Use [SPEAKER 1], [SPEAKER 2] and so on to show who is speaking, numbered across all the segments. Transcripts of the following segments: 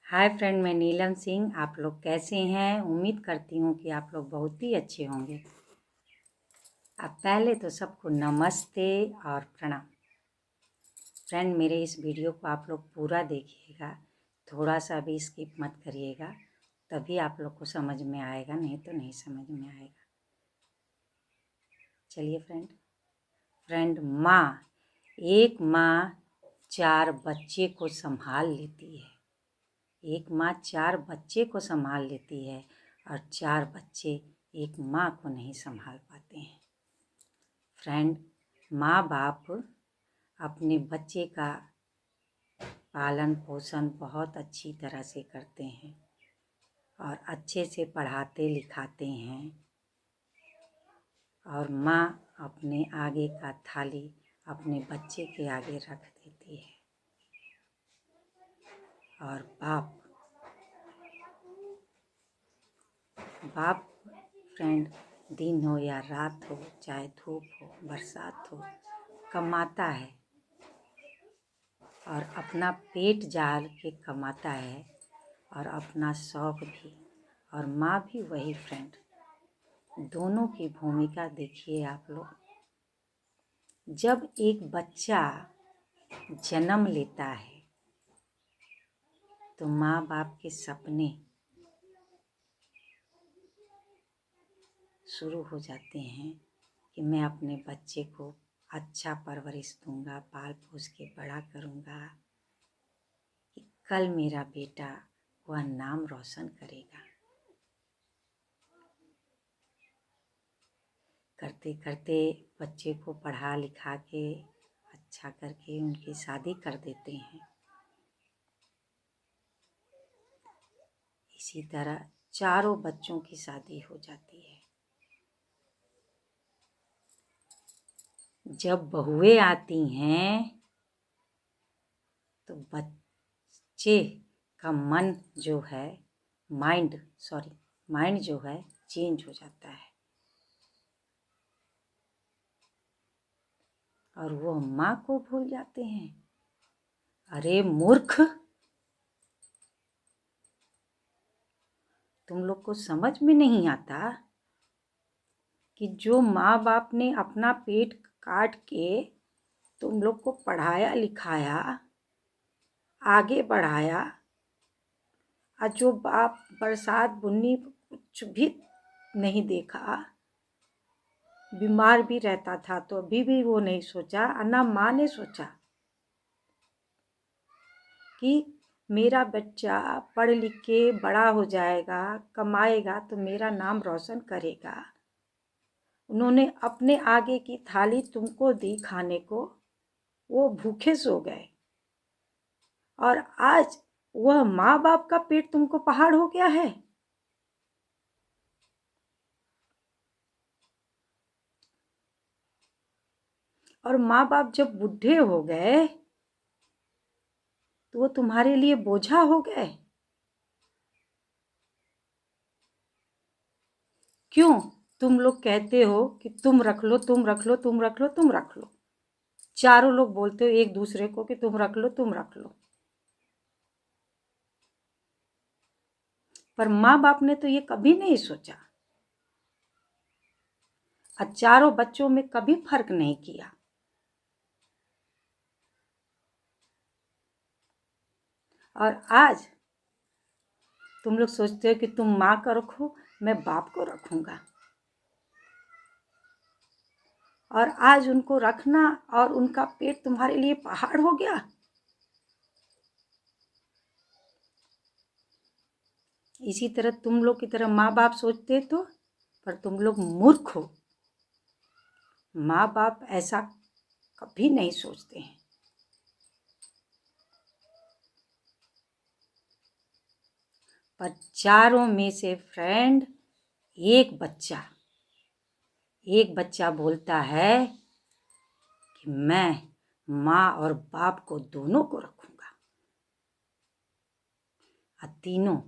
[SPEAKER 1] Hi friend, मैं नीलम सिंह। आप लोग कैसे हैं? उम्मीद करती हूँ कि आप लोग बहुत ही अच्छे होंगे। अब पहले तो सबको नमस्ते और प्रणाम। फ्रेंड, मेरे इस वीडियो को आप लोग पूरा देखिएगा, थोड़ा सा भी स्किप मत करिएगा, तभी आप लोग को समझ में आएगा, नहीं तो नहीं समझ में आएगा। चलिए फ्रेंड, एक माँ 4 बच्चे को संभाल लेती है। एक माँ 4 बच्चे को संभाल लेती है और 4 बच्चे एक माँ को नहीं संभाल पाते हैं। फ्रेंड, माँ बाप अपने बच्चे का पालन पोषण बहुत अच्छी तरह से करते हैं और अच्छे से पढ़ाते लिखाते हैं, और माँ अपने आगे का थाली अपने बच्चे के आगे रख देती है। और बाप फ्रेंड, दिन हो या रात हो, चाहे धूप हो बरसात हो, कमाता है और अपना पेट जाल के कमाता है और अपना शौक भी। और माँ भी वही फ्रेंड, दोनों की भूमिका देखिए आप लोग। जब एक बच्चा जन्म लेता है तो माँ बाप के सपने शुरू हो जाते हैं कि मैं अपने बच्चे को अच्छा परवरिश दूंगा, पाल पोस के बड़ा करूंगा, कि कल मेरा बेटा वह नाम रोशन करेगा। करते करते बच्चे को पढ़ा लिखा के अच्छा करके उनकी शादी कर देते हैं। इसी तरह चारों बच्चों की शादी हो जाती है। जब बहुएं आती हैं तो बच्चे का मन जो है माइंड जो है चेंज हो जाता है और वो माँ को भूल जाते हैं। अरे मूर्ख, तुम लोग को समझ में नहीं आता कि जो माँ बाप ने अपना पेट काट के तुम लोग को पढ़ाया लिखाया, आगे बढ़ाया, और जो बाप बरसात बुन्नी कुछ भी नहीं देखा, बीमार भी रहता था तो अभी भी वो नहीं सोचा, और ना माँ ने सोचा कि मेरा बच्चा पढ़ लिख के बड़ा हो जाएगा, कमाएगा तो मेरा नाम रोशन करेगा। उन्होंने अपने आगे की थाली तुमको दी खाने को, वो भूखे सो गए, और आज वह माँ बाप का पेट तुमको पहाड़ हो गया है। और माँ बाप जब बूढ़े हो गए तो वो तुम्हारे लिए बोझा हो गए। क्यों? तुम लोग कहते हो कि तुम रख लो, तुम रख लो, तुम रख लो, तुम रख लो। चारों लोग बोलते हो एक दूसरे को कि तुम रख लो, तुम रख लो। पर माँ बाप ने तो ये कभी नहीं सोचा, और चारों बच्चों में कभी फर्क नहीं किया। और आज तुम लोग सोचते हो कि तुम माँ को रखो, मैं बाप को रखूंगा, और आज उनको रखना और उनका पेट तुम्हारे लिए पहाड़ हो गया। इसी तरह तुम लोग की तरह माँ बाप सोचते तो, पर तुम लोग मूर्ख हो। माँ बाप ऐसा कभी नहीं सोचते हैं। पर चारों में से फ्रेंड एक बच्चा बोलता है कि मैं माँ और बाप को दोनों को रखूंगा। और तीनों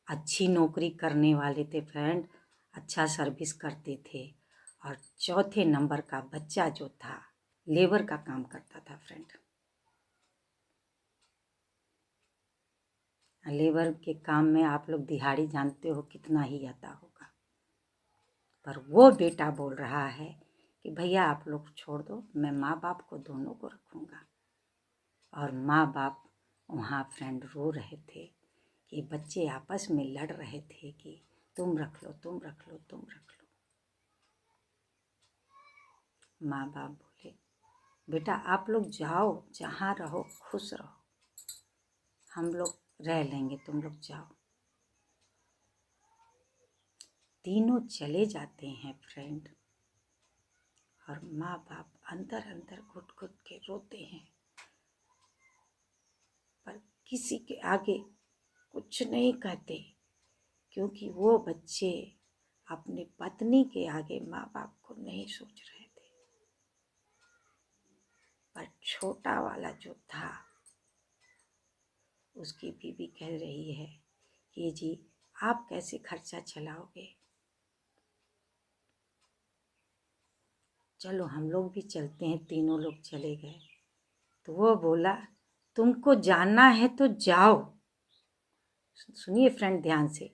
[SPEAKER 1] अच्छी नौकरी करने वाले थे फ्रेंड, अच्छा सर्विस करते थे, और चौथे नंबर का बच्चा जो था लेबर का काम करता था फ्रेंड। लेबर के काम में आप लोग दिहाड़ी जानते हो कितना ही आता होगा, पर वो बेटा बोल रहा है कि भैया आप लोग छोड़ दो, मैं माँ बाप को दोनों को रखूँगा। और माँ बाप वहाँ फ्रेंड रो रहे थे कि बच्चे आपस में लड़ रहे थे कि तुम रख लो, तुम रख लो, तुम रख लो। माँ बाप बोले बेटा आप लोग जाओ, जहाँ रहो खुश रहो, हम लोग रह लेंगे, तुम लोग जाओ। तीनों चले जाते हैं फ्रेंड, और माँ बाप अंदर अंदर घुट घुट के रोते हैं, पर किसी के आगे कुछ नहीं कहते, क्योंकि वो बच्चे अपनी पत्नी के आगे माँ बाप को नहीं सोच रहे थे। पर छोटा वाला जो था, उसकी बीवी कह रही है कि जी आप कैसे खर्चा चलाओगे, चलो हम लोग भी चलते हैं। तीनों लोग चले गए। तो वो बोला तुमको जाना है तो जाओ। सुनिए फ्रेंड ध्यान से,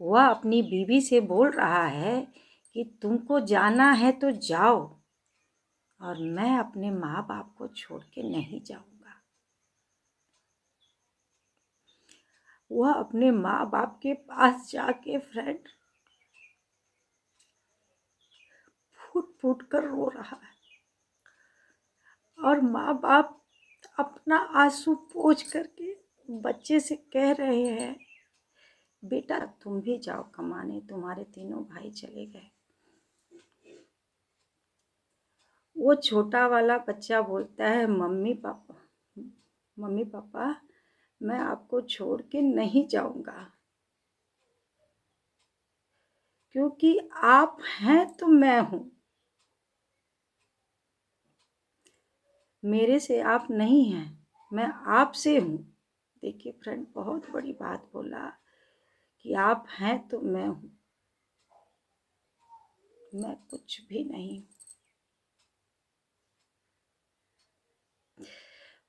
[SPEAKER 1] वह अपनी बीवी से बोल रहा है कि तुमको जाना है तो जाओ, और मैं अपने माँ बाप को छोड़ के नहीं जाऊंगा। वह अपने माँ बाप के पास जाके फ्रेंड फूट फूट कर रो रहा है, और माँ बाप अपना आंसू पोंछ करके बच्चे से कह रहे हैं बेटा तुम भी जाओ कमाने, तुम्हारे तीनों भाई चले गए। वो छोटा वाला बच्चा बोलता है मम्मी पापा मैं आपको छोड़ के नहीं जाऊंगा, क्योंकि आप हैं तो मैं हूं, मेरे से आप नहीं हैं, मैं आपसे हूं। देखिए फ्रेंड बहुत बड़ी बात बोला कि आप हैं तो मैं हूं, मैं कुछ भी नहीं।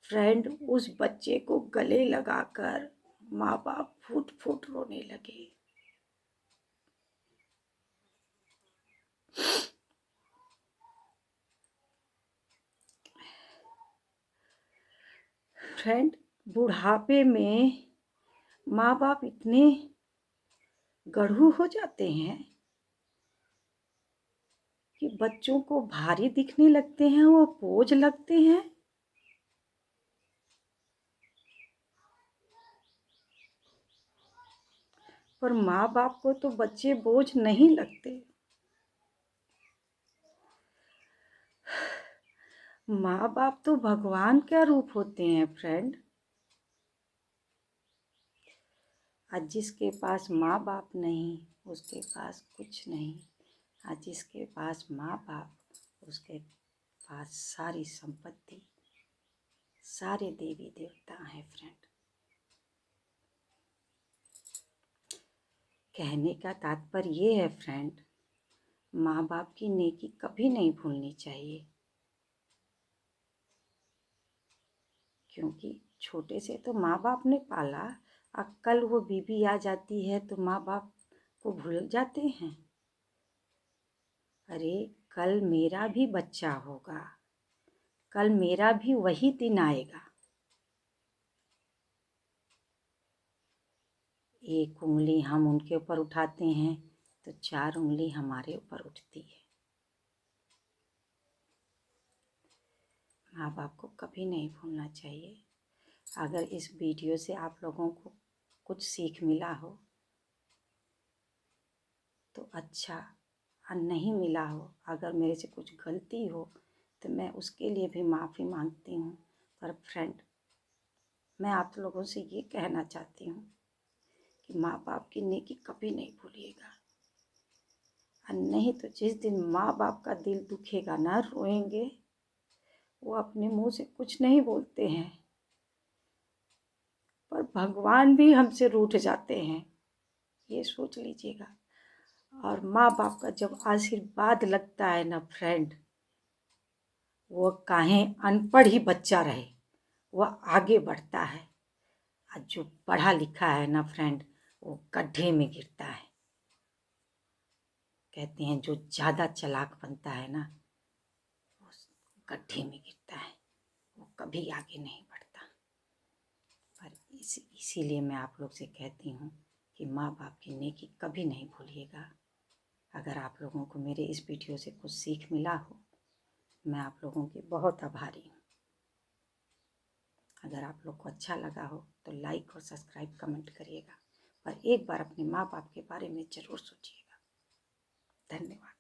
[SPEAKER 1] फ्रेंड उस बच्चे को गले लगाकर माँ बाप फूट फूट रोने लगे। फ्रेंड बुढ़ापे में माँ बाप इतने गढ़ू हो जाते हैं कि बच्चों को भारी दिखने लगते हैं, वो बोझ लगते हैं। पर माँ बाप को तो बच्चे बोझ नहीं लगते। माँ बाप तो भगवान का रूप होते हैं फ्रेंड। आज जिसके पास माँ बाप नहीं उसके पास कुछ नहीं, आज जिसके पास माँ बाप उसके पास सारी संपत्ति, सारे देवी देवता हैं फ्रेंड। कहने का तात्पर्य ये है फ्रेंड, माँ बाप की नेकी कभी नहीं भूलनी चाहिए, क्योंकि छोटे से तो माँ बाप ने पाला, अब कल वो बीवी आ जाती है तो माँ बाप को भूल जाते हैं। अरे कल मेरा भी बच्चा होगा, कल मेरा भी वही दिन आएगा। एक उंगली हम उनके ऊपर उठाते हैं तो 4 उंगली हमारे ऊपर उठती है। माँ बाप को कभी नहीं भूलना चाहिए। अगर इस वीडियो से आप लोगों को कुछ सीख मिला हो तो अच्छा, और नहीं मिला हो, अगर मेरे से कुछ गलती हो तो मैं उसके लिए भी माफ़ी मांगती हूँ। पर फ्रेंड मैं आप लोगों से ये कहना चाहती हूँ कि माँ बाप की नेकी कभी नहीं भूलिएगा, और नहीं तो जिस दिन माँ बाप का दिल दुखेगा ना, रोएंगे, वो अपने मुंह से कुछ नहीं बोलते हैं, पर भगवान भी हमसे रूठ जाते हैं, ये सोच लीजिएगा। और माँ बाप का जब आशीर्वाद लगता है ना फ्रेंड, वो काहे अनपढ़ ही बच्चा रहे, वह आगे बढ़ता है। और जो पढ़ा लिखा है ना फ्रेंड, वो गड्ढे में गिरता है। कहते हैं जो ज़्यादा चालाक बनता है ना, वो गड्ढे में गिरता है, वो कभी आगे नहीं बढ़ता। पर इसीलिए मैं आप लोग से कहती हूँ कि माँ बाप की नेकी कभी नहीं भूलिएगा। अगर आप लोगों को मेरे इस वीडियो से कुछ सीख मिला हो, मैं आप लोगों की बहुत आभारी हूँ। अगर आप लोग को अच्छा लगा हो तो लाइक और सब्सक्राइब कमेंट करिएगा, पर एक बार अपने माँ बाप के बारे में ज़रूर सोचिएगा। धन्यवाद।